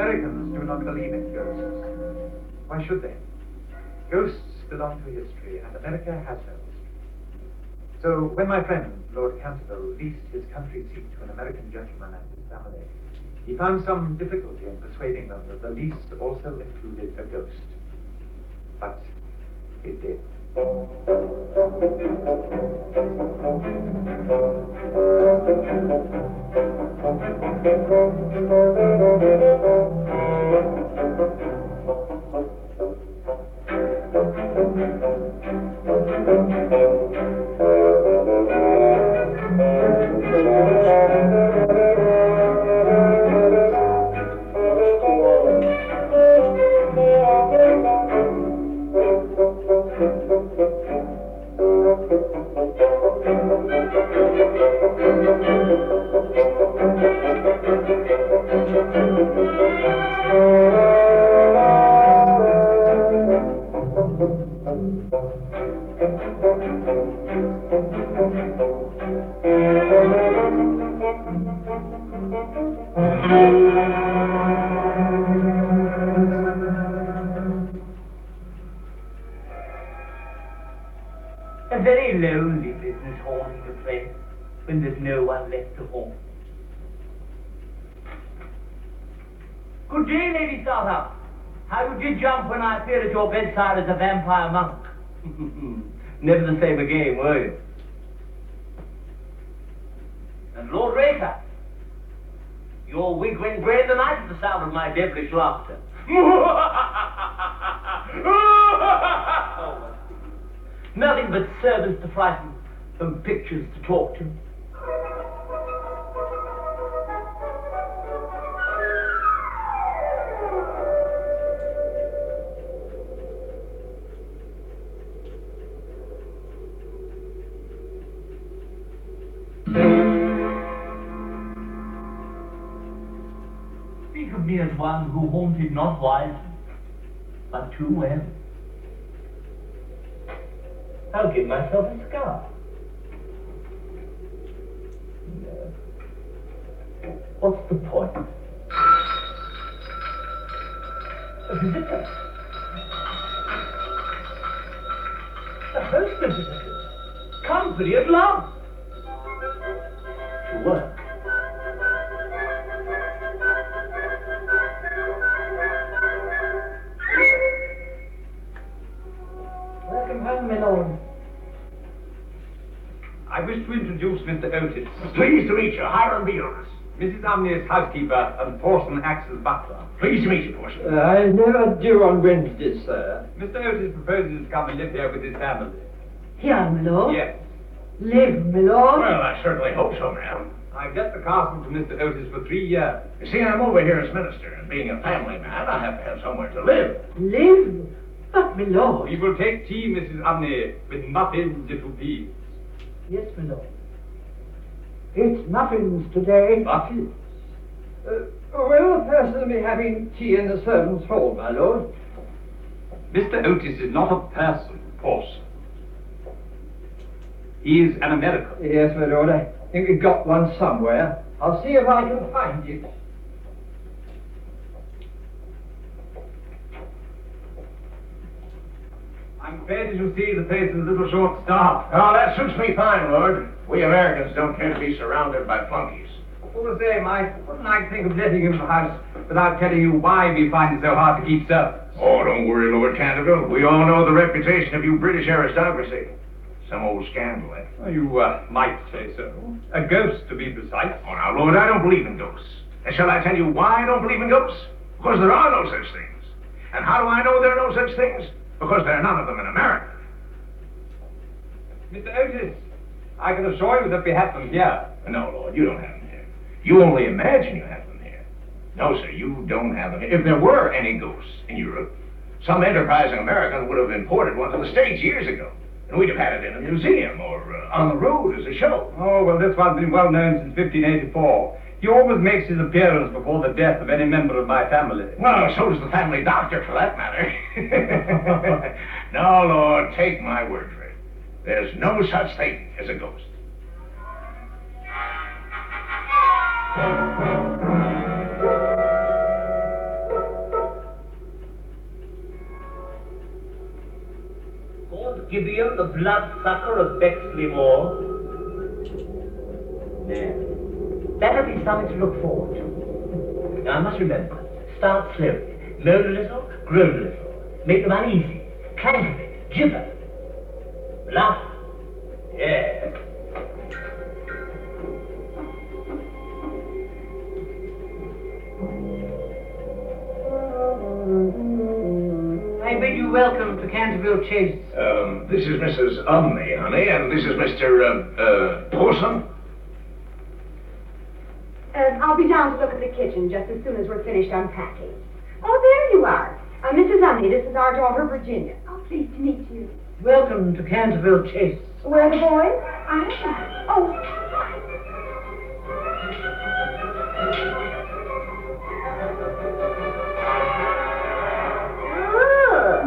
Americans do not believe in ghosts. Why should they? Ghosts belong to history, and America has no history. So when my friend, Lord Canterville, leased his country seat to an American gentleman and his family, he found some difficulty in persuading them that the lease also included a ghost. But it did. A very lonely business haunting a place when there's no one left to haunt. Good day, Lady Startup. How did you jump when I appeared at your bedside as a vampire monk? Never the same again, were you? And Lord Racer, your wig went grey in the night at the sound of my devilish laughter. Nothing but servants to frighten and pictures to talk to. Speak of me as one who haunted not wisely, but too well. I'll give myself a scar. No. What's the point? A visitor. The host of visitors. Company at last. To work. Welcome home, my lord. I wish to introduce Mr. Otis. Pleased to meet you, Hiram Beals. Mrs. Omni's housekeeper and Porson Axe's butler. Pleased to meet you, Porson. I never do on Wednesdays, sir. Mr. Otis proposes to come and live here with his family. Here, my lord. Yes. Live, my lord. Well, I certainly hope so, ma'am. I've let the castle to Mr. Otis for 3 years. You see, I'm over here as minister, and being a family man, I have to have somewhere to live. Live? But, my lord. We will take tea, Mrs. Omni, with muffins, if you please. Yes, my lord. It's muffins today. Muffins? Will the person be having tea in the servants' hall, my lord? Mr. Otis is not a person, Porson. He is an American. Yes, my lord. I think we've got one somewhere. I'll see if I can find it. I'm afraid, as you see, the place is a little short-staffed. Oh, that suits me fine, Lord. We Americans don't care to be surrounded by flunkies. All the same, I wouldn't like to think of letting him in the house without telling you why we find it so hard to keep servants. Oh, don't worry, Lord Canterville. We all know the reputation of you British aristocracy. Some old scandal, eh? Well, you might say so. A ghost, to be precise. Oh, now, Lord, I don't believe in ghosts. And shall I tell you why I don't believe in ghosts? Because there are no such things. And how do I know there are no such things? Because there are none of them in America. Mr. Otis, I can assure you that we have them here. No, Lord, you don't have them here. You only imagine you have them here. No, sir, you don't have them here. If there were any ghosts in Europe, some enterprising American would have imported one to the States years ago. And we'd have had it in a museum or on the road as a show. Oh, well, this one's been well known since 1584. He always makes his appearance before the death of any member of my family. Well, so does the family doctor, for that matter. No, Lord, take my word for it. There's no such thing as a ghost. the bloodsucker of Bexley Moor? There. That'll be something to look forward to. Now, I must remember, start slowly. Moan a little, groan a little. Make them uneasy. Clank a bit, gibber. Laugh. Yes. I bid you welcome to Canterville Chase. This is Mrs. Umney, honey, and this is Mr. Dawson. I'll be down to look at the kitchen just as soon as we're finished unpacking. Oh, there you are. Mrs. Umney, this is our daughter, Virginia. Oh, pleased to meet you. Welcome to Canterville Chase. Where are the boys? Oh.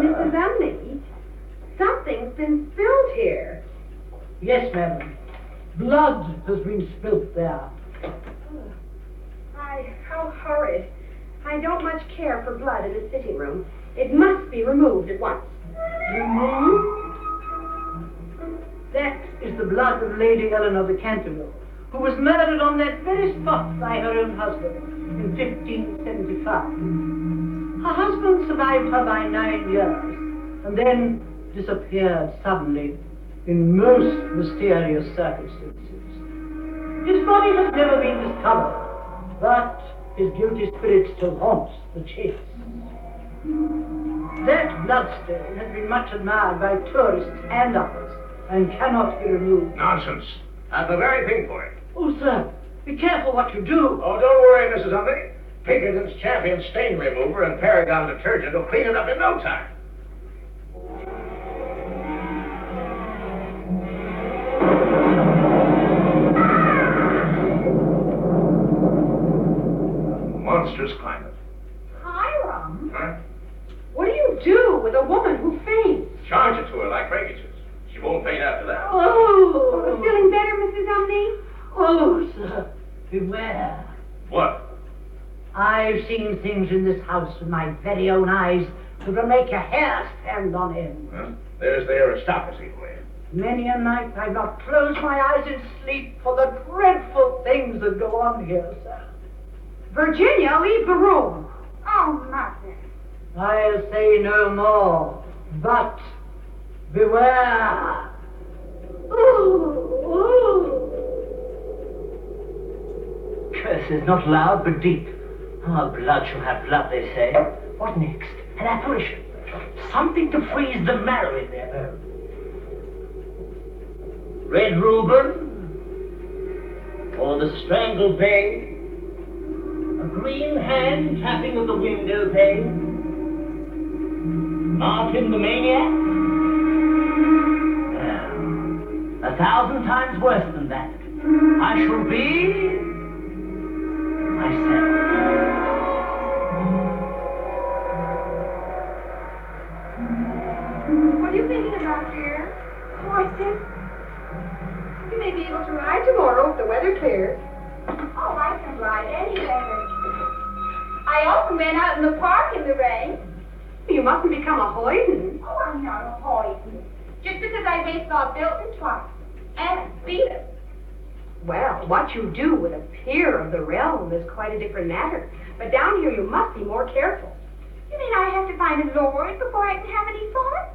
Mrs. Umney, something's been spilled here. Yes, madam. Blood has been spilt there. How horrid. I don't much care for blood in a sitting room. It must be removed at once. Removed? That is the blood of Lady Eleanor the Canterville, who was murdered on that very spot by her own husband in 1575. Her husband survived her by 9 years, and then disappeared suddenly in most mysterious circumstances. His body has never been discovered, but his guilty spirit still haunts the chase. That bloodstain has been much admired by tourists and others, and cannot be removed. Nonsense. That's the very thing for it. Oh, sir, be careful what you do. Oh, don't worry, Mrs. Umney. Pinkerton's Champion Stain Remover and Paragon Detergent will clean it up in no time. Monstrous climate. Hiram, Huh? what do you do with a woman who faints? Charge it to her like breakages. She won't faint after that. Oh, feeling better, Mrs. Umney? Oh, sir, beware. What? I've seen things in this house with my very own eyes that will make your hair stand on end. Huh? There's the aristocracy for you. Many a night I've not closed my eyes in sleep for the dreadful things that go on here, sir. Virginia, leave the room. Oh, Mother. I'll say no more, but beware. Ooh, ooh. Curses, not loud, but deep. Ah, blood shall have blood, they say. What next? An apparition. Something to freeze the marrow in their bones. Red Reuben, or the strangled bay, a green hand tapping at the window pane, Martin the maniac. Well, 1,000 times worse than that. I shall be myself. What are you thinking about, dear? Horses? You may be able to ride tomorrow if the weather clears. Oh, I can ride any weather. I often went out in the park in the rain. You mustn't become a hoyden. Oh, I'm not a hoyden. Just because I raced Bob Bilton twice. And beat him. Well, what you do with a peer of the realm is quite a different matter. But down here you must be more careful. You mean I have to find a lord before I can have any fun?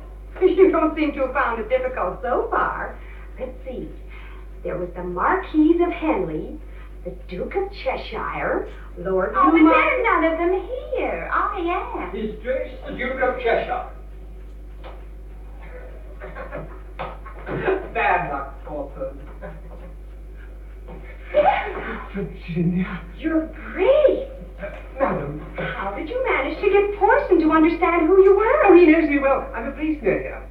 You don't seem to have found it difficult so far. Let's see. There was the Marquis of Henley, the Duke of Cheshire, Lord Oh, but Newmarket. there are none of them here. I am. His Grace the Duke of Cheshire. Bad luck, poor person. Virginia. You're brave. Madam. How did you manage to get Porson to understand who you were? Oh, he knows me well. I'm a policeman here.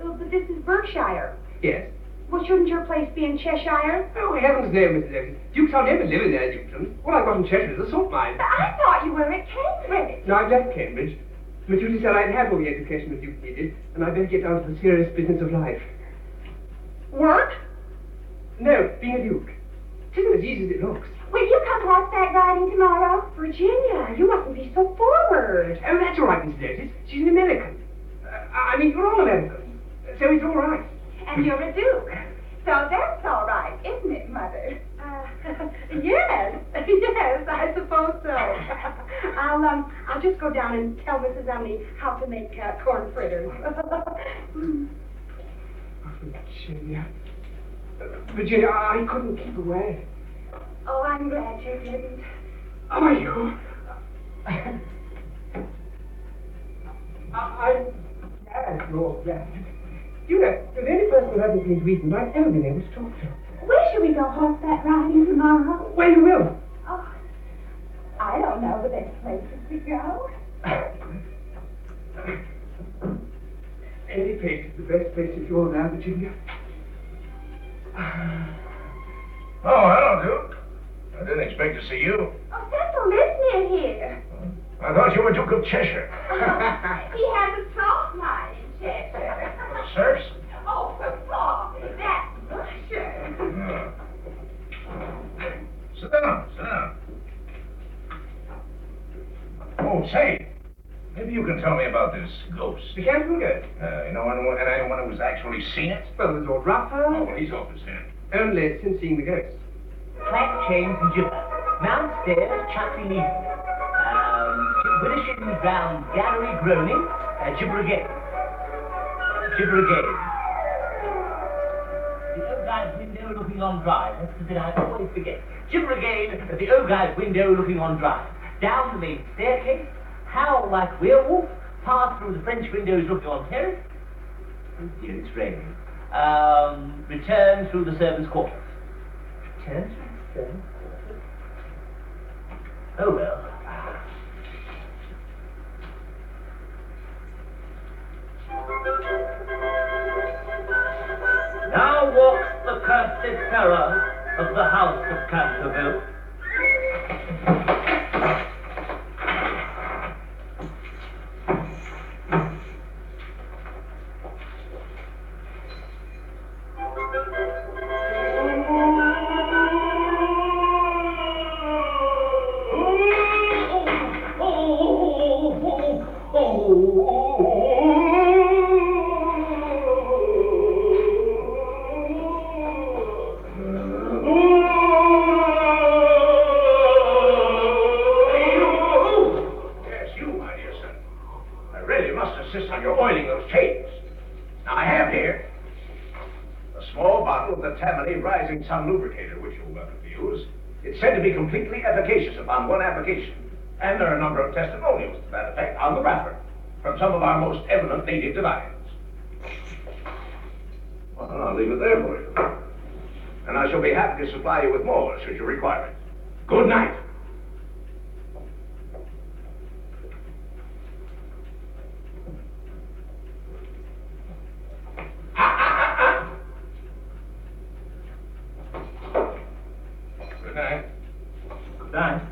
Oh, but this is Berkshire. Yes. Well, shouldn't your place be in Cheshire? Oh, heavens no, Mrs. Otis. Dukes are never living there, Dukedom. What I've got in Cheshire is a salt mine. But I thought you were at Cambridge. No, I've left Cambridge. My duty said I'd have all the education the Duke needed, and I'd better get down to the serious business of life. Work? No, being a Duke. It isn't as easy as it looks. Will you come horseback riding tomorrow? Virginia, you mustn't be so forward. Oh, that's all right, Mrs. Otis. She's an American. I mean, you're all Americans. So it's all right. I'll just go down and tell Mrs. Umney how to make corn fritters. Virginia. Virginia, I couldn't keep away. Oh, I'm glad you didn't. Are you? I'm glad you're glad. You know, the only person who hasn't been reasoned I've ever been able to talk to. Where shall we go horseback riding tomorrow? Where you will. Oh, I don't know the best places to go. Any place is the best place if you're there, Virginia. Oh, hello, Duke. I didn't expect to see you. Oh, Cecil lives near here. I thought you were Duke of Cheshire. He has a salt mine in Cheshire. For the serfs? Oh, for salt. That's sure. Yeah. Sit down, sit down. Oh, say, maybe you can tell me about this ghost. The Canterville Ghost. You know anyone who's actually seen it? Well, there's Lord Rufford. Oh, well, he's off his head. Only since seeing the ghost. Clank, chains, and gibber. Mount stairs, chuckling evening. Wilishing round gallery groaning. Gibber again. Gibber again. The old guy's window looking on drive. That's the bit I always forget. Gibber again at the old guy's window looking on drive. Down the main staircase. Howl like werewolf. Pass through the French windows looking on terrace. Oh dear, it's raining. Return through the servants' quarters. Return through the servants' quarters? Oh well. Now walks the cursed terror of the house of Canterville. Some lubricator which you're welcome to use. It's said to be completely efficacious upon one application. And there are a number of testimonials to that effect on the wrapper from some of our most eminent native divines. Well, I'll leave it there for you. And I shall be happy to supply you with more should you require it. Good night. Good night. Good night.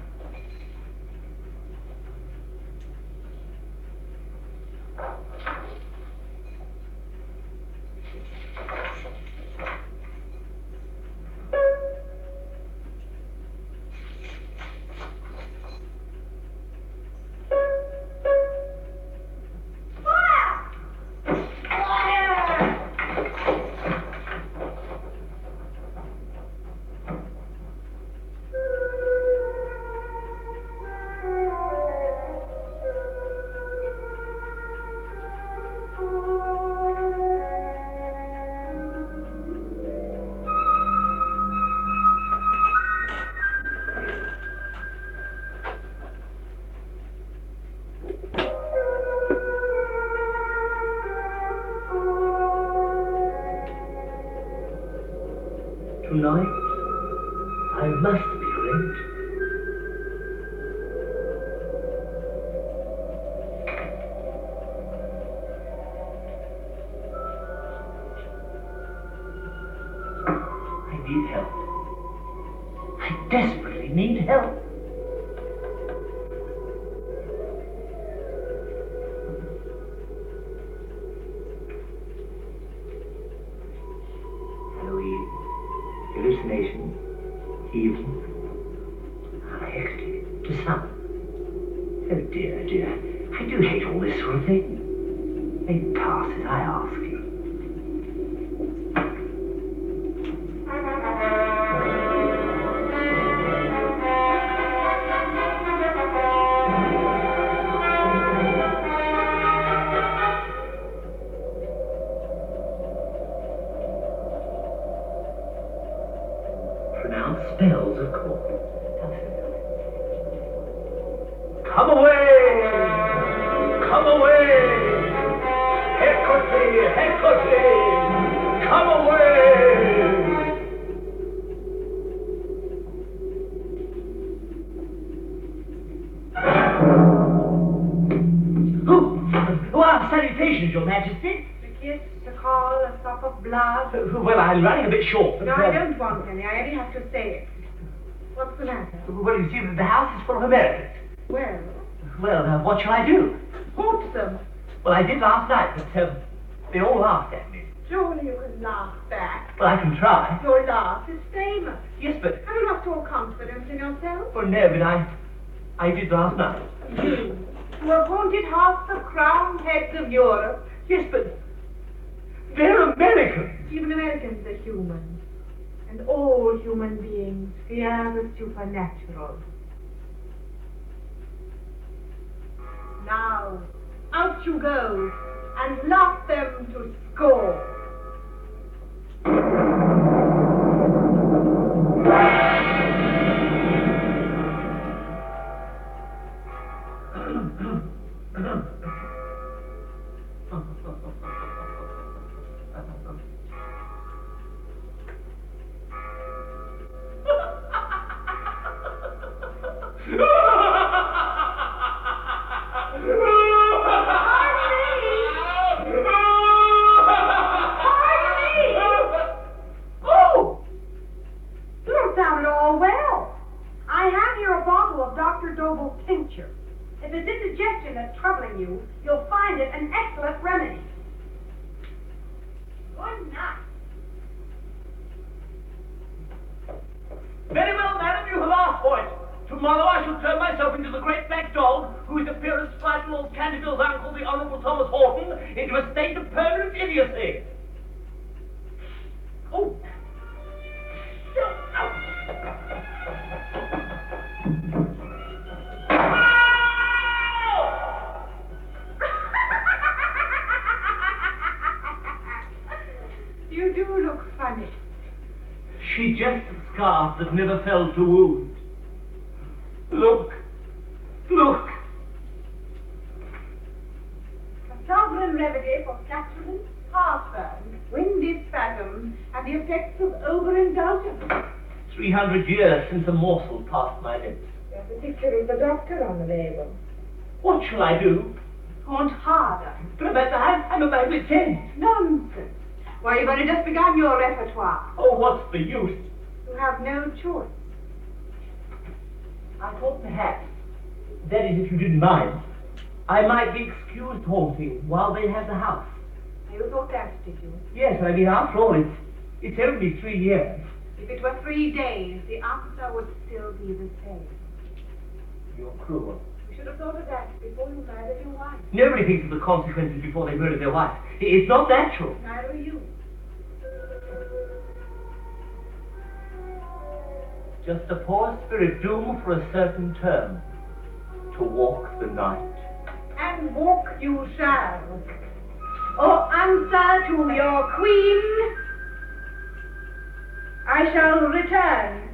Tonight, I must be great. I need help. I desperately need help. Halloween. Hallucination, evil, ecstasy, to some. Oh dear, dear, I do hate all this sort of thing. May pass as I ask you. Come away! Come away! Hecate! Hecate! Come away! Well, salutations, Your Majesty. A kiss, a call, a drop of blood. Well, I'm running a bit short. No, I don't want any. I only have to say it. What's the matter? Well, you see, the house is full of Americans. Well, Well, what shall I do? hope them. Well, I did last night, but they all laughed at me. Surely you can laugh back. Well, I can try. Your laugh is famous. Yes, but... Have you lost all confidence in yourself? Well, no, but I did last night. You, who have haunted half the crowned heads of Europe. Yes, but... they're Americans. Even Americans are human. And all human beings fear the supernatural. Now, out you go, and laugh them to scorn. If it's indigestion that's troubling you, you'll find it an excellent remedy. Good night. Very well, madam, you have asked for it. Tomorrow I shall turn myself into the great black dog, whose appearance frightened Lord Canterville's uncle, the Honourable Thomas Horton, into a state of permanent idiocy. Oh! You do look funny. She just a scarf that never felt a wound. Look! Look! A sovereign remedy for flatulence, heartburn, windy spasms, and the effects of overindulgence. 300 years since a morsel passed my lips. There's a picture of the doctor on the label. What shall I do? Want harder. But I'm about to end. Nonsense. Why, you've only just begun your repertoire. Oh, what's the use? You have no choice. I thought perhaps, that is if you didn't mind, I might be excused haunting while they have the house. You thought that, did you? Yes, I mean, after all, it's only 3 years. If it were 3 days, the answer would still be the same. You're cruel. You should have thought of that before you murdered your wife. Nobody thinks of the consequences before they murder their wife. It's not natural. Neither are you. Just a poor spirit doomed for a certain term, to walk the night. And walk you shall. Or answer to your queen, I shall return.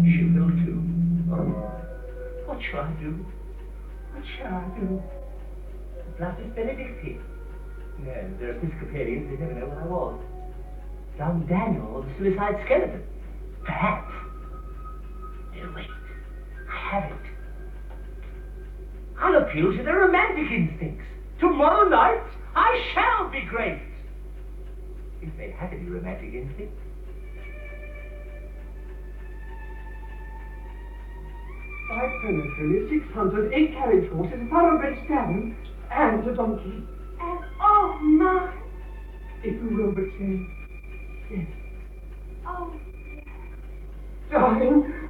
She will too. Oh, what shall I do? What shall I do? The blood is Benedictine. No, they're Episcopalians, they never know what I was. Young Daniel or the suicide skeleton. Perhaps. No, wait. I have it. I'll appeal to their romantic instincts. Tomorrow night, I shall be great. If they had any romantic instincts. 5 penitentiary, 6 hunters, 8 carriage horses, a thoroughbred stallion, and a donkey. And oh my. If you will but say yes. Oh, Darling.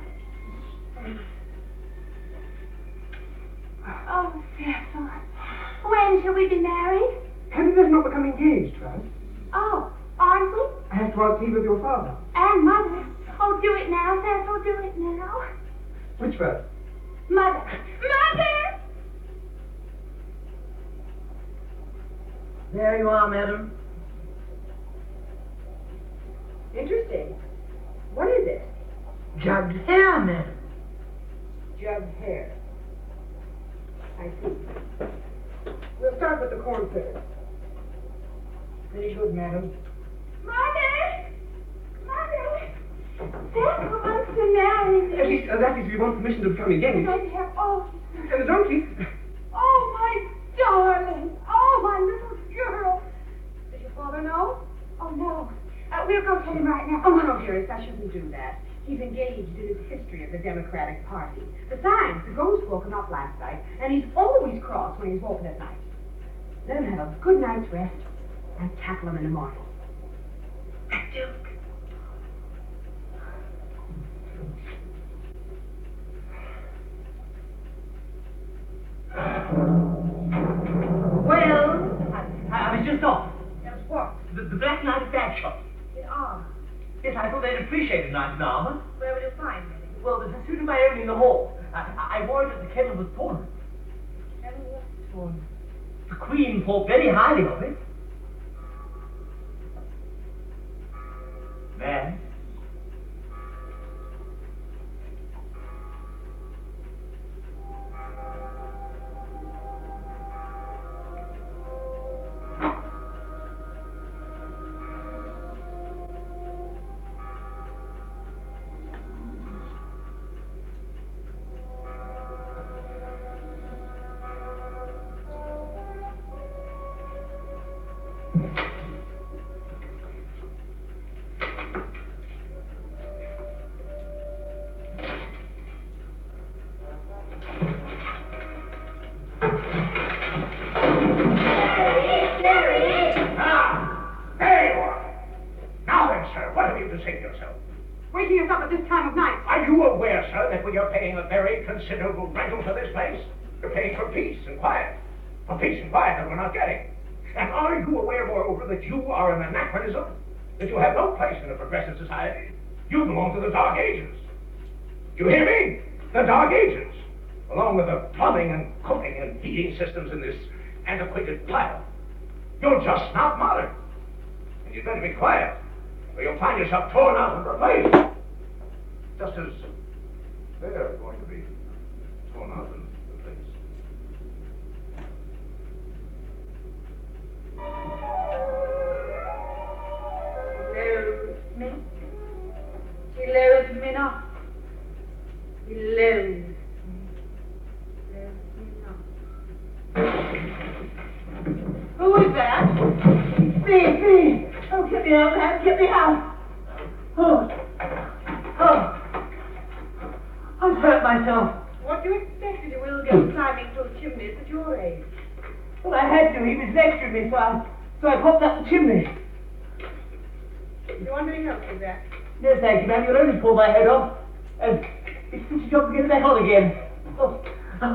oh, Cecil. When shall we be married? Have you better not become engaged, Trust? Oh, aren't we? I have to ask leave of your father. And Mother. Oh, do it now, Cecil, do it now. Which first? Mother. Mother! There you are, madam. Interesting. What is it? Jugged hair, madam. Jugged of hair. I see. We'll start with the corn first. Very good, madam. Mother! Mother! Dad wants to marry me. At least, that is, we want permission to come again. Right here. Oh, Donkey. oh, my darling. Oh, my little girl. Does your father know? Oh, no. We'll go tell him right now. Oh, no, dearest, I shouldn't do that. He's engaged in his history of the Democratic Party. Besides, the ghost woke him up last night, and he's always cross when he's walking at night. Let him have a good night's rest, and tackle him in the morning. Duke. Well, I was just off. Yes, what? The Black Knight bag shop. In arms. Yes, I thought they'd appreciate a knight in armor. Where will you find me? Well, there's a suit of my own in the hall. I wore it at the Kenilworth tournament. Kenilworth tournament. The Queen thought very highly of it. Man. Waking us up at this time of night. Are you aware, sir, that we are paying a very considerable rental for this place? We're paying for peace and quiet. For peace and quiet that we're not getting. And are you aware, moreover, that you are an anachronism? That you have no place in a progressive society? You belong to the Dark Ages. You hear me? The Dark Ages. Along with the plumbing and cooking and heating systems in this antiquated pile. You're just not modern. And you'd better be quiet, or you'll find yourself torn out and replaced. Just as they're going to be torn out and replaced. Loathes me. She loathes me not. He loathes me. Loathes me not. Who is that? Me. Oh, get me out, man. Get me out. Oh. I've hurt myself. What do you expect if you will go climbing those chimneys at your age? Well, I had to. He was lecturing me, so I popped up the chimney. Do you want any help with that? No, thank you, ma'am. You'll only pull my head off. And it's such a job to get it back on again. Oh, and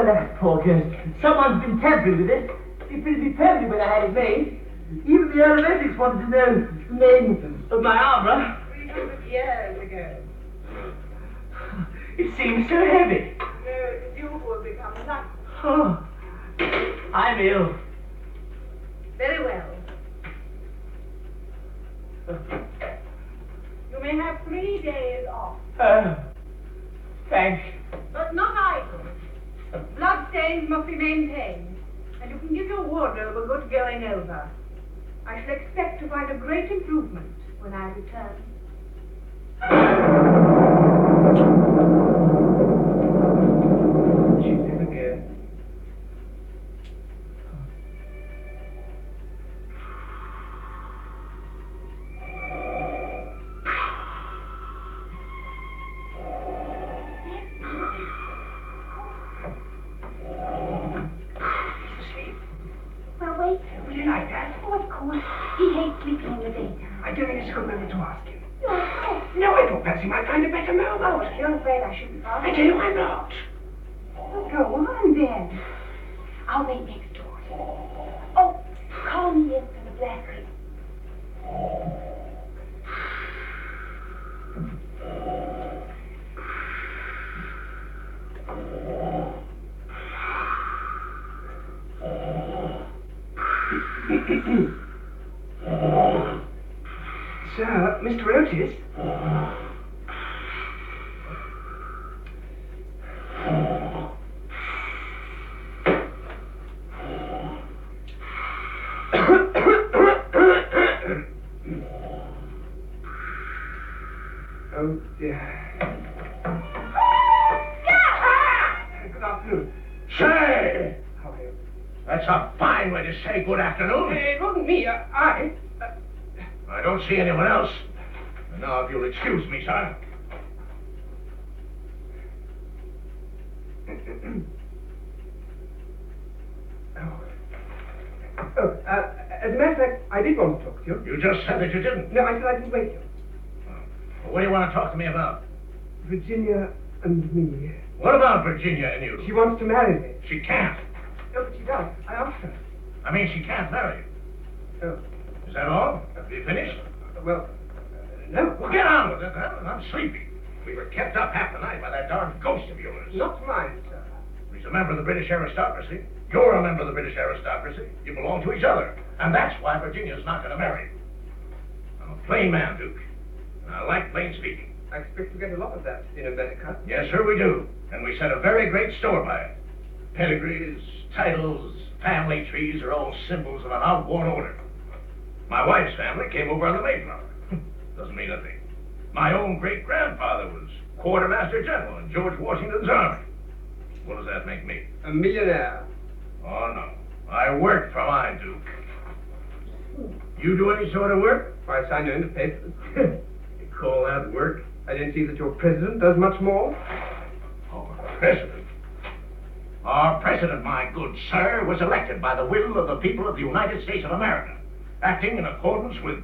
that poor ghost. Someone's been tampering with it. It fitted me perfectly when I had it made. Even the Earl of Essex wanted to know the name of my armor. 300 years ago. It seems so heavy. No, the Duke will become light. Oh, I'm ill. Very well. You may have 3 days off. Thanks. But not idle. Bloodstains must be maintained, and you can give your wardrobe a good going over. I shall expect to find a great improvement when I return. She's in again. Well, wait. Would you like that? Oh, of course. He hates sleeping in the daytime. I don't think it's a good moment to ask him. No, No, I thought perhaps he might find a better oh, moment. you're afraid I shouldn't bother. I tell you, I'm not. Well, go on, then. I'll wait next door. Oh, call me in from the black room. Sir, Mr. Otis? that's a fine way to say good afternoon. It wasn't me. I don't see anyone else. And now, if you'll excuse me, sir. As a matter of fact, I did want to talk to you. You just said that you didn't. No, I said I didn't wake you. Well, what do you want to talk to me about? Virginia and me. What about Virginia and you? She wants to marry me. She can't. No, but she does. I asked her. I mean, she can't marry you. Oh. Is that all? Have you finished? Well, no. Well, get on with it. I'm sleepy. We were kept up half the night by that darn ghost of yours. Not mine, sir. He's a member of the British aristocracy. You're a member of the British aristocracy. You belong to each other. And that's why Virginia's not going to marry you. I'm a plain man, Duke. And I like plain speaking. I expect to get a lot of that in America. Yes, sir, we do. And we set a very great store by it. Pedigrees, titles, family trees are all symbols of an outworn order. My wife's family came over on the Mayflower. Doesn't mean a thing. My own great-grandfather was quartermaster general in George Washington's army. What does that make me? A millionaire. Oh, no. I work for mine, Duke. You do any sort of work? I sign you in the papers. You call that work? I didn't see that your president does much more. Oh, president? Our president, my good sir, was elected by the will of the people of the United States of America, acting in accordance with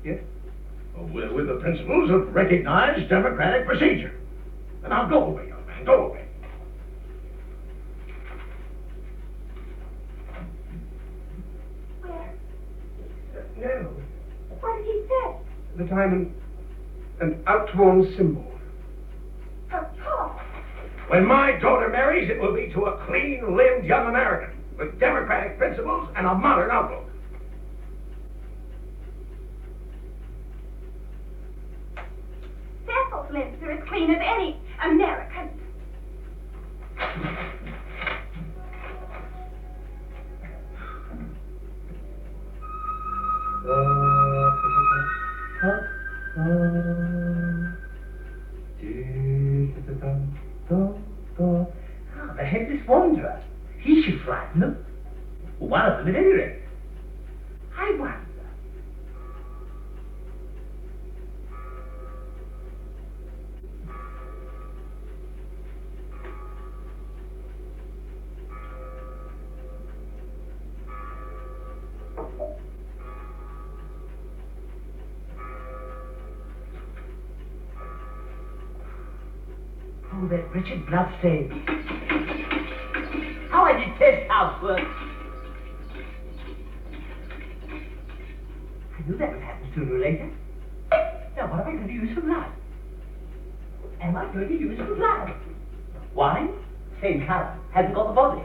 Yes? With the principles of recognized democratic procedure. And now go away, young man, go away. Where? No. What did he say? That I'm an outworn symbol. Papa. When my daughter marries, it will be to a clean-limbed young American with democratic principles and a modern outlook. Cecil's lips are as clean as any American. The headless wanderer. He should frighten them. One of them at any rate. I wonder. Oh, that wretched bloodstain. How I detest housework. I knew that would happen sooner or later. Now, what am I going to use for blood? Am I going to use for blood? Wine? Same color. Hasn't got the body.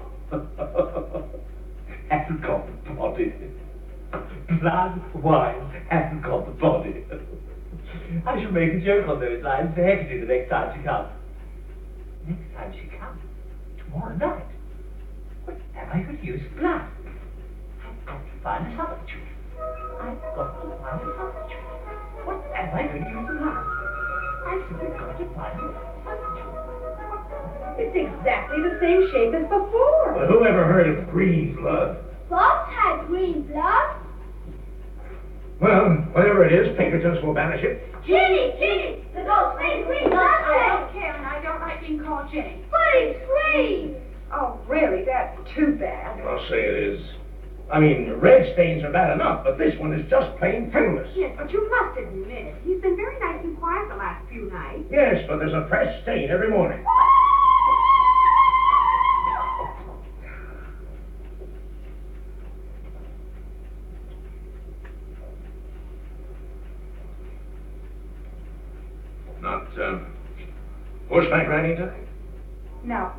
Hasn't got the body. Blood, wine, hasn't got the body. I shall make a joke on those lines for Hecate the next time she comes. Next time she comes? Tomorrow night? What am I going to use for blood? I've got to find a substitute. I've got to find a substitute. What am I going to use for blood? I've simply got to find a substitute. It's exactly the same shape as before. Well, who ever heard of green blood? Bob had green blood. Well, whatever it is, Pinkertons will banish it. Ginny, the ghost made green blood. I don't care, and I don't like being called Jenny. But it's green. Oh, really? That's too bad. I'll say it is. I mean, red stains are bad enough, but this one is just plain frivolous. Yes, but you must admit, he's been very nice and quiet the last few nights. Yes, but there's a fresh stain every morning. Not, horseback riding today? No.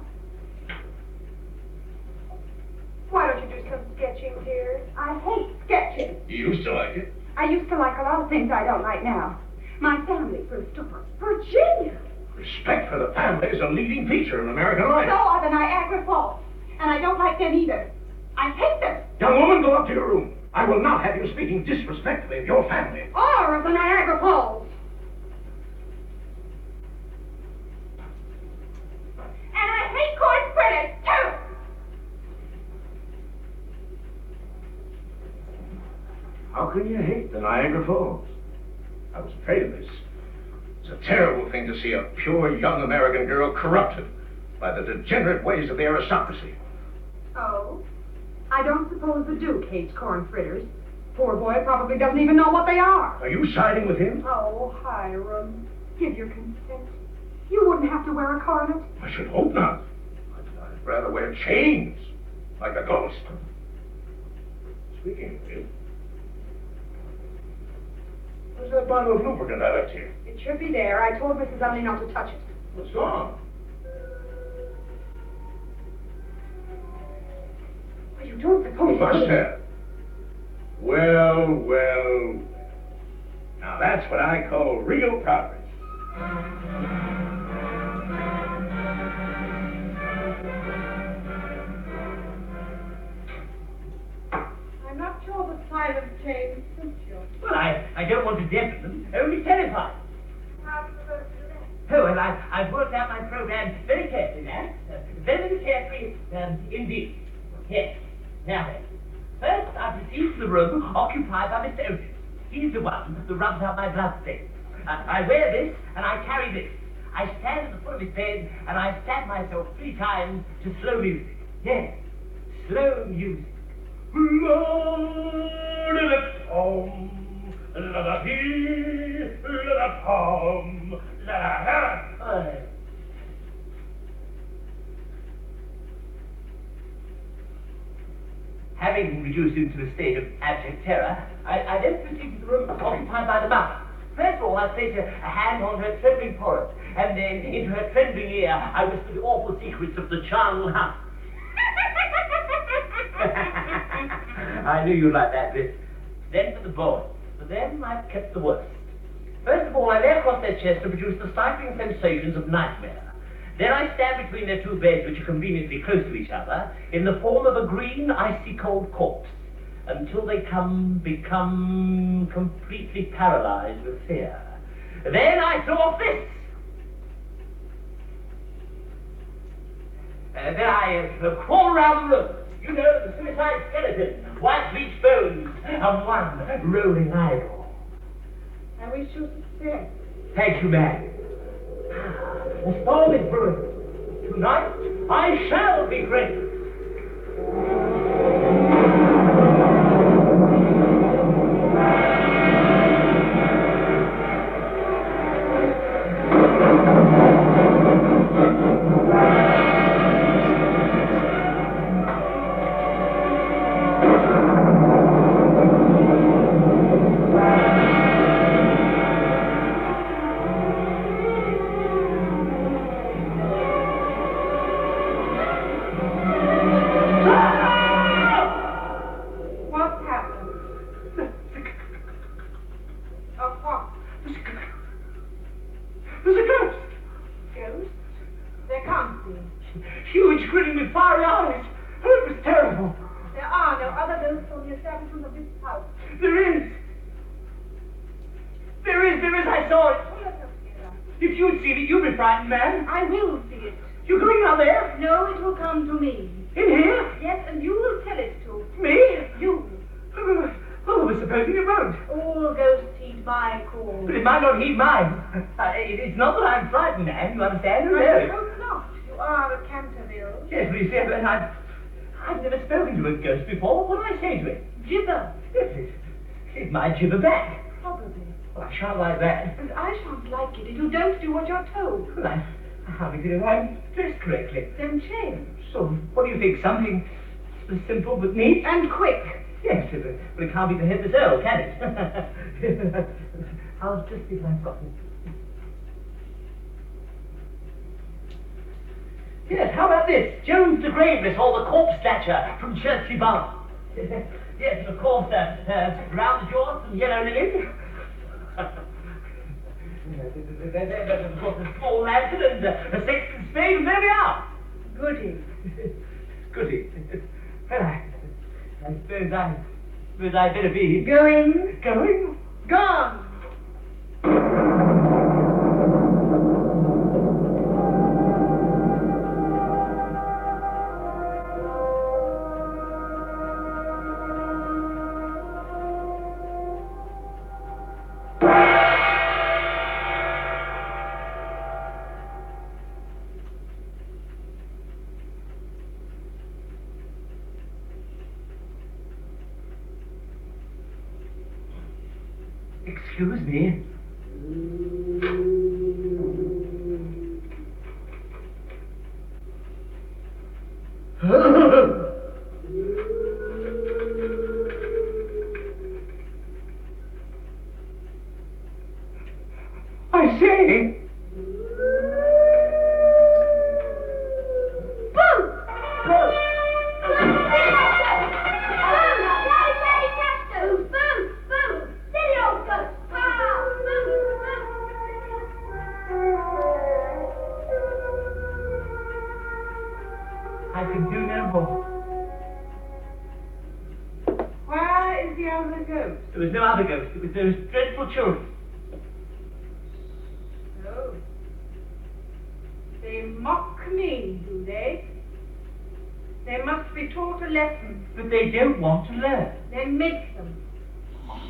Why don't you do some sketching, dear? I hate sketching. You used to like it. I used to like a lot of things I don't like now. My family, for a start. Virginia. Respect for the family is a leading feature in American life. So are the Niagara Falls. And I don't like them either. I hate them. Young woman, go up to your room. I will not have you speaking disrespectfully of your family. Or of the Niagara Falls. And I hate corn fritters, too. How can you hate the Niagara Falls? I was afraid of this. It's a terrible thing to see a pure young American girl corrupted by the degenerate ways of the aristocracy. Oh? I don't suppose the Duke hates corn fritters. Poor boy probably doesn't even know what they are. Are you siding with him? Oh, Hiram, give your consent. You wouldn't have to wear a coronet. I should hope not. I'd rather wear chains, like a ghost. Speaking of it, where's that bottle of lubricant I left here? It should be there. I told Mrs. Umley not to touch it. What's gone? Well, you don't You suppose... must have. Well. Now that's what I call real progress. I'm not sure the silent chain suits you. Well, I don't want to deafen them, only terrify them. How are you supposed to do that? Oh, and I've worked out my program very carefully, man. Very carefully indeed. Yes. Now then, first I proceed to the room occupied by Mr. Otis. He's the one who rubs out my bloodstains. I wear this, and I carry this. I stand at the foot of his bed, and I stab myself 3 times to slow music. Yes, slow music. Having reduced him to a state of abject terror, I then proceed to the room occupied by the mother. First of all, I place a hand on her trembling forehead, and then into her trembling ear, I whisper the awful secrets of the charnel house. I knew you'd like that bit. Then for the boys. For them, I've kept the worst. First of all, I lay across their chest to produce the stifling sensations of nightmare. Then I stand between their 2 beds, which are conveniently close to each other, in the form of a green, icy-cold corpse, until they become completely paralyzed with fear. Then I throw off this. Then I crawl around the room. You know, the suicide skeleton, white bleached bones, and one rolling eyeball. I wish you success. Thank you, ma'am. The storm is brewing. Tonight, I shall be great. What's happened? A what? There's a ghost. Ghost? There can't be. Huge, grinning with fiery eyes. Oh, it was terrible. There are no other ghosts on the establishment of this house. There is. I saw it. Pull yourself together. If you'd seen it, you'd be frightened, man. I will see it. You're going out there? No, it will come to me. In here? Yes, and you will tell it to. Me? You. Oh, we're supposing it won't. All ghosts heed my call. But it might not heed mine. It's not that I'm frightened, Anne, you understand? I No. hope not. You are a Canterville. Yes, but you see, I've never spoken to a ghost before. What do I say to it? Gibber. Yes, it might gibber back. Probably. Well, I shan't like that. And I shan't like it if you don't do what you're told. Well, I hardly did if I'm dressed correctly. Then change. So, what do you think? Something simple but neat? And quick. Yes, but it can't be the headless Earl, can it? I'll just see if I've got it. Yes, how about this? Jones the Graveless, or the Corpse Snatcher from Chertsey Barn. Yes, of course, round the jaws and yellow lilies. There's of course a small lantern and a sexton spade, and there we are. Goody. Goody. Well, I suppose I'd better be Going. going. Gone. Excuse me. I say. I can do no more. Where is the other ghost? There was no other ghost. It was those dreadful children. Oh. They mock me, do they? They must be taught a lesson. But they don't want to learn. Then make them.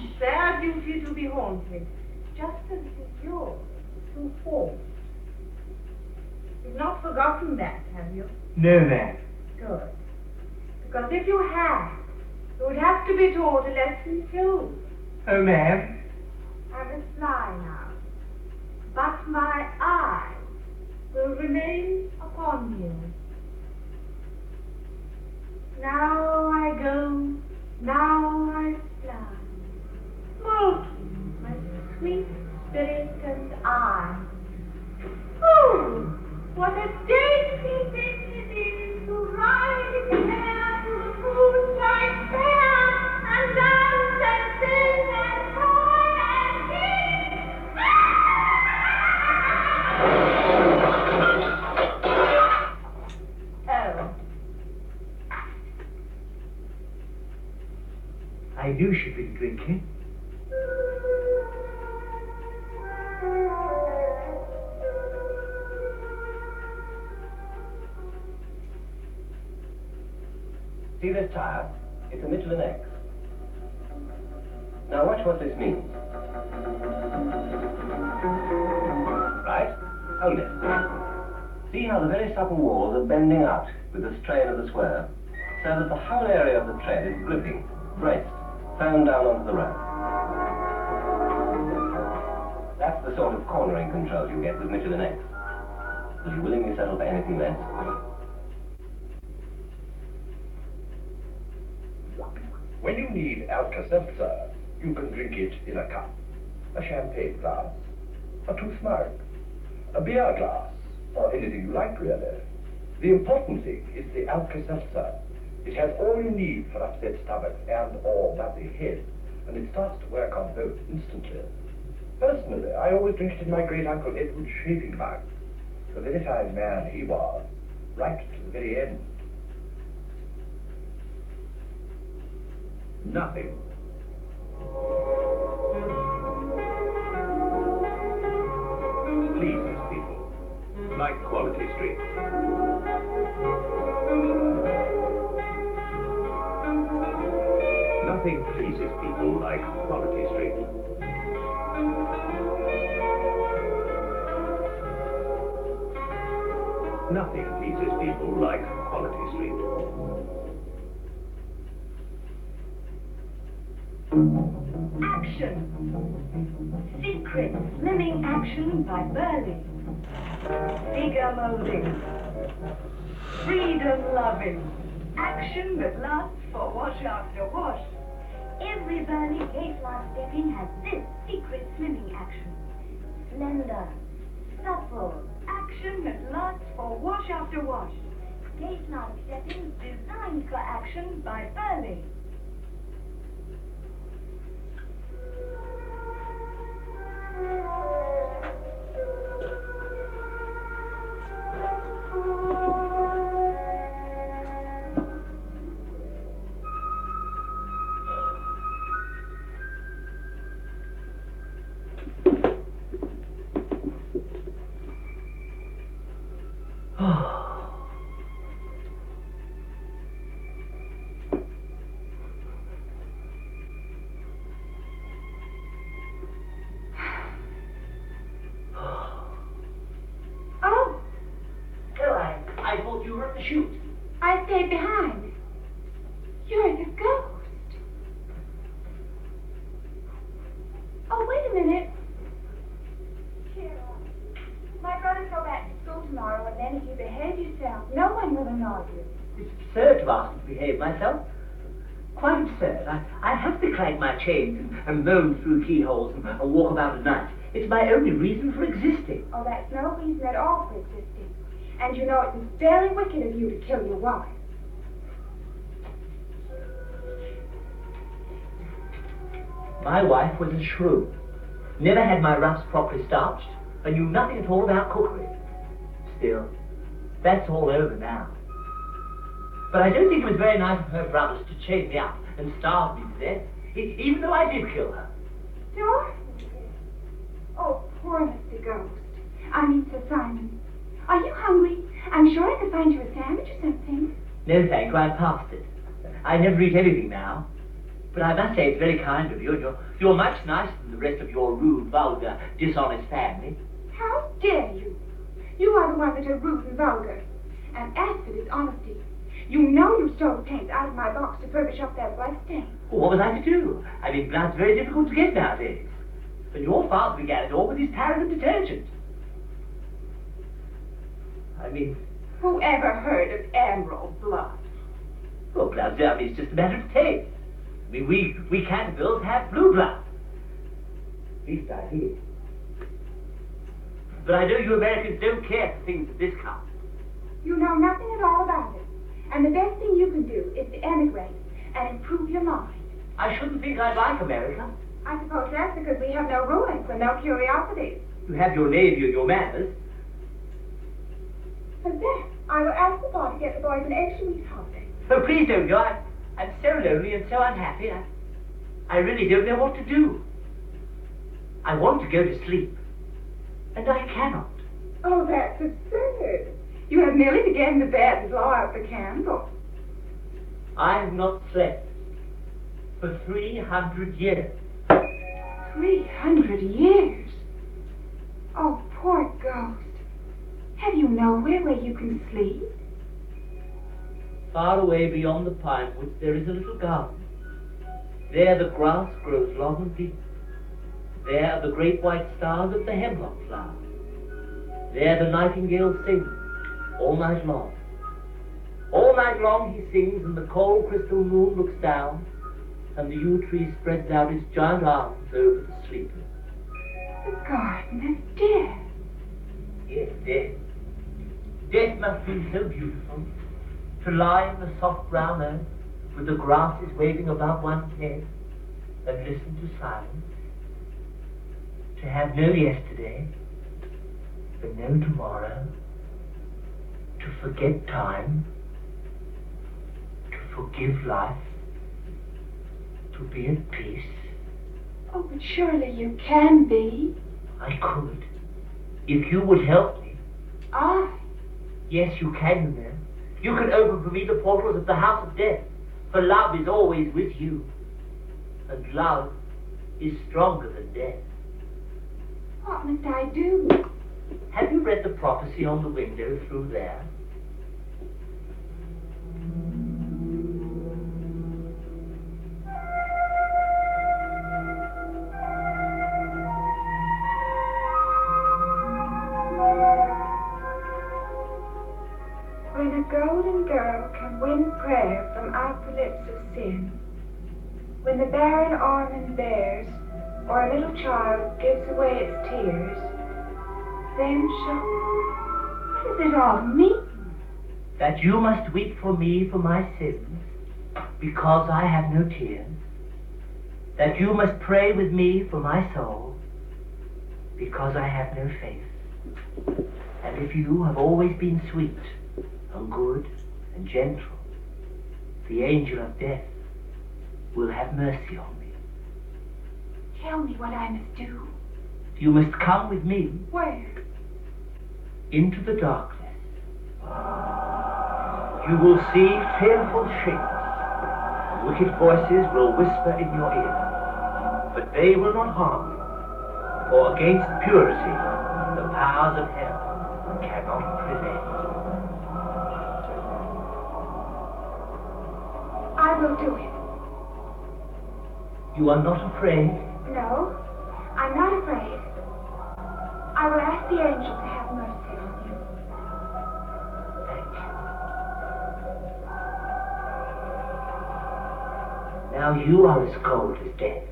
It's their duty to be haunted, just as it is yours to haunt. You've not forgotten that, have you? No, ma'am. Good. Because if you had, you would have to be taught a lesson too. Oh, ma'am. I must fly now. But my eye will remain upon you. Now I go, now I fly. Molten, my sweet spirit and I. Oh, what a dainty thing it is to ride in the air to the moonlight fair and dance and sing and cry and sing. Oh. I knew she'd been drinking. See this tire? It's a Michelin X. Now watch what this means. Right? Hold it. See how the very supple walls are bending out with the strain of the swerve, so that the whole area of the tread is gripping, braced, firm down onto the road. That's the sort of cornering control you get with Michelin X. Will you willingly settle for anything less? When you need Alka-Seltzer, you can drink it in a cup, a champagne glass, a tooth mug, a beer glass, or anything you like, really. The important thing is the Alka-Seltzer. It has all you need for upset stomach and or buzzy head, and it starts to work on both instantly. Personally, I always drink it in my great-uncle Edward's shaving mug. A very fine man he was, right to the very end. Nothing. Pleases people, like Quality Street. Nothing pleases people like Quality Street. Nothing pleases people like Quality Street. Action. Secret slimming action by Burley. Figure molding. Freedom loving. Action that lasts for wash after wash. Every Burley case-like stepping has this secret slimming action. Slender. Supple. Action that lasts for wash after wash. Case-like stepping designed for action by Burley. Shoot. I stayed behind. You're the ghost. Oh, wait. tomorrow, and then if you behave yourself, no one will annoy you. It's absurd to ask me to behave myself. Quite absurd. I have to clank my chains and moan through keyholes and walk about at night. It's my only reason for existing. Oh, that's no reason at all for existing. And you know it was very wicked of you to kill your wife. My wife was a shrew. Never had my ruffs properly starched, and knew nothing at all about cookery. Still, that's all over now. But I don't think it was very nice of her brothers to chain me up and starve me to death, even though I did kill her. Dorothy? Oh, poor Mr. Ghost. I mean, Sir Simon. Are you hungry? I'm sure I could find you a sandwich or something. No, thank you, I'm past it. I never eat anything now. But I must say it's very kind of you, and you're much nicer than the rest of your rude, vulgar, dishonest family. How dare you? You are the one that are rude and vulgar. And as for this honesty, you know you stole the paint out of my box to furbish up that blood stain. Well, what was I to do? I mean, blood's very difficult to get nowadays. And your father began it all with his paraffin detergent. I mean... Whoever heard of emerald blood? Well, blood, I mean, it's just a matter of taste. I mean, we Cantervilles have blue blood. At least I did. But I know you Americans don't care for things of this kind. You know nothing at all about it. And the best thing you can do is to emigrate and improve your mind. I shouldn't think I'd like America. I suppose that's because we have no rulings and no curiosities. You have your navy and your manners. For that, I will ask the bar to get the boys an extra week's holiday. Oh, please don't go. I'm so lonely and so unhappy. I really don't know what to do. I want to go to sleep, and I cannot. Oh, that's absurd. You have merely to get into bed and blow out the candle. I have not slept for 300 years. 300 years? Oh, poor Ghost. Have you nowhere where you can sleep? Far away beyond the pine woods there is a little garden. There the grass grows long and deep. There are the great white stars of the hemlock flower. There the nightingale sings all night long. All night long he sings, and the cold crystal moon looks down, and the yew tree spreads out its giant arms over the sleepers. The garden of death. Yes, death. Death must be so beautiful, to lie in the soft brown earth, with the grasses waving above one's head, and listen to silence. To have no yesterday, and no tomorrow. To forget time. To forgive life. To be at peace. Oh, but surely you can be. I could, if you would help me. I? Yes, you can, you know. You can open for me the portals of the house of death, for love is always with you, and love is stronger than death. What must I do? Have you read the prophecy on the window through there? When a golden girl can win prayer from out the lips of sin, when the barren almond bears, or a little child gives away its tears, then what does it all mean? That you must weep for me for my sins, because I have no tears. That you must pray with me for my soul, because I have no faith. And if you have always been sweet and good and gentle, the angel of death will have mercy on me. Tell me what I must do. You must come with me. Where? Into the darkness. You will see fearful shapes. Wicked voices will whisper in your ear, but they will not harm you, for against purity the powers of hell cannot prevail. I will do it. You are not afraid? No, I'm not afraid. I will ask the angel to have mercy on you. Now you are as cold as death.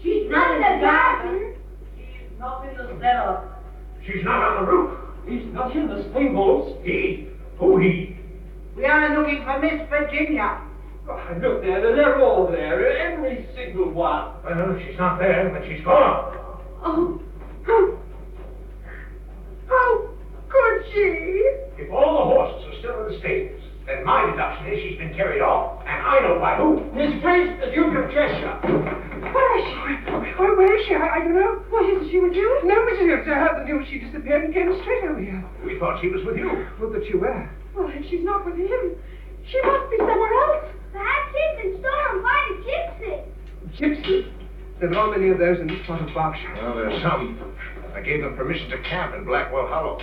She's not in the garden. She's not in the cellar. She's not on the roof. He's not in the stables. He? Who he? We are looking for Miss Virginia. Oh, look there, they're all there, every single one. Well, she's not there, but she's gone. Oh, how could she? If all the horses are still in the stables, then my deduction is she's been carried off, and I know by who. His Grace, the Duke of Cheshire. Where is she? Where is she? I don't know. What, isn't she with you? No, Mrs. Hughes, I heard the news she disappeared and came straight over here. We thought she was with you. Would that you were. Well, if she's not with him, she must be somewhere else. Perhaps he's been stolen by the gypsy. Gypsy? There are many of those in this part of Berkshire. Well, there's some. I gave them permission to camp in Blackwell Hollow.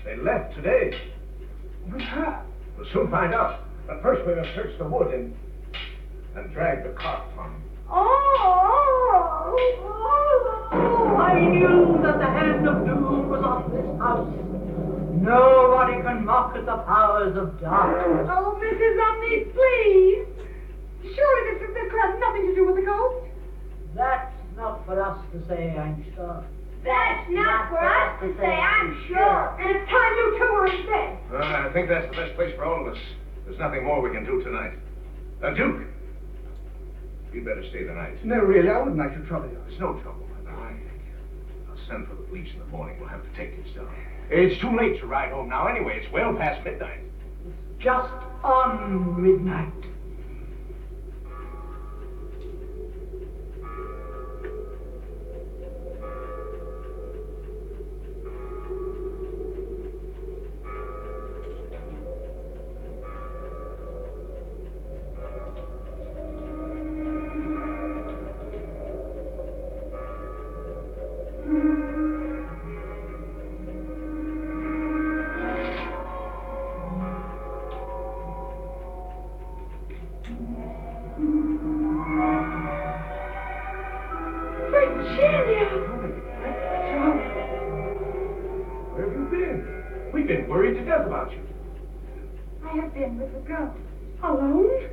They left today. With her? We'll soon find out. But first we're going to search the wood and drag the cart from them. I knew that the hand of doom was on this house. Nobody can mock at the powers of darkness. Oh, Mrs. Umney, please. Surely this could have nothing to do with the ghost. That's not for us to say, I'm sure. That's not for us to say, I'm sure. And it's time you two were in bed. I think that's the best place for all of us. There's nothing more we can do tonight. Duke, you'd better stay the night. No, really, I wouldn't like to trouble you. There's no trouble. I'll send for the police in the morning. We'll have to take this down. It's too late to ride home now anyway. It's well past midnight. Just on midnight. Where have you been? We've been worried to death about you. I have been with the ghost. Alone?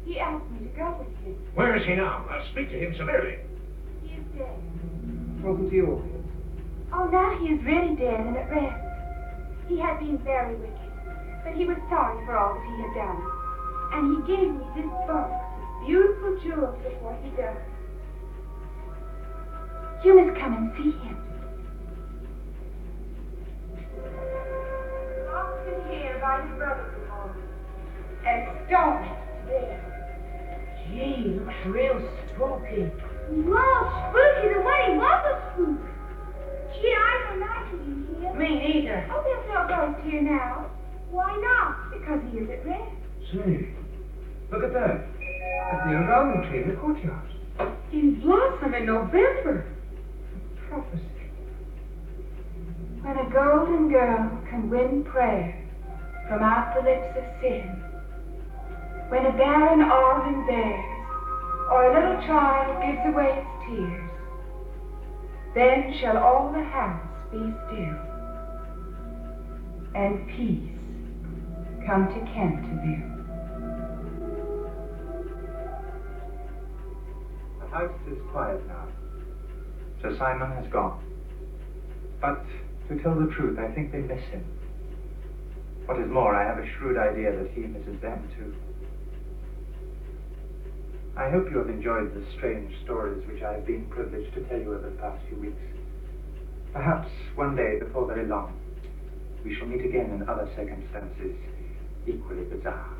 He asked me to go with him. Where is he now? I'll speak to him severely. He is dead. Wasn't he always? Oh, now he is really dead and at rest. He had been very wicked, but he was sorry for all that he had done. And he gave me this box of beautiful jewels before he died. You must come and see him. Locked in here by his brother before me, and stoned to death. Gee, looks real spooky. More spooky than when he was a spook. Gee, I don't like it in here. Me neither. Oh, there's no ghost here now. Why not? Because he is at rest. Say, look at that. That's the old almond tree in the courtyard. In blossom in November. Prophecy. When a golden girl can win prayer from out the lips of sin, when a barren almond bears, or a little child gives away its tears, then shall all the house be still, and peace come to Canterville. The house is quiet now. Sir Simon has gone. But, to tell the truth, I think they miss him. What is more, I have a shrewd idea that he misses them too. I hope you have enjoyed the strange stories which I have been privileged to tell you over the past few weeks. Perhaps one day, before very long, we shall meet again in other circumstances equally bizarre.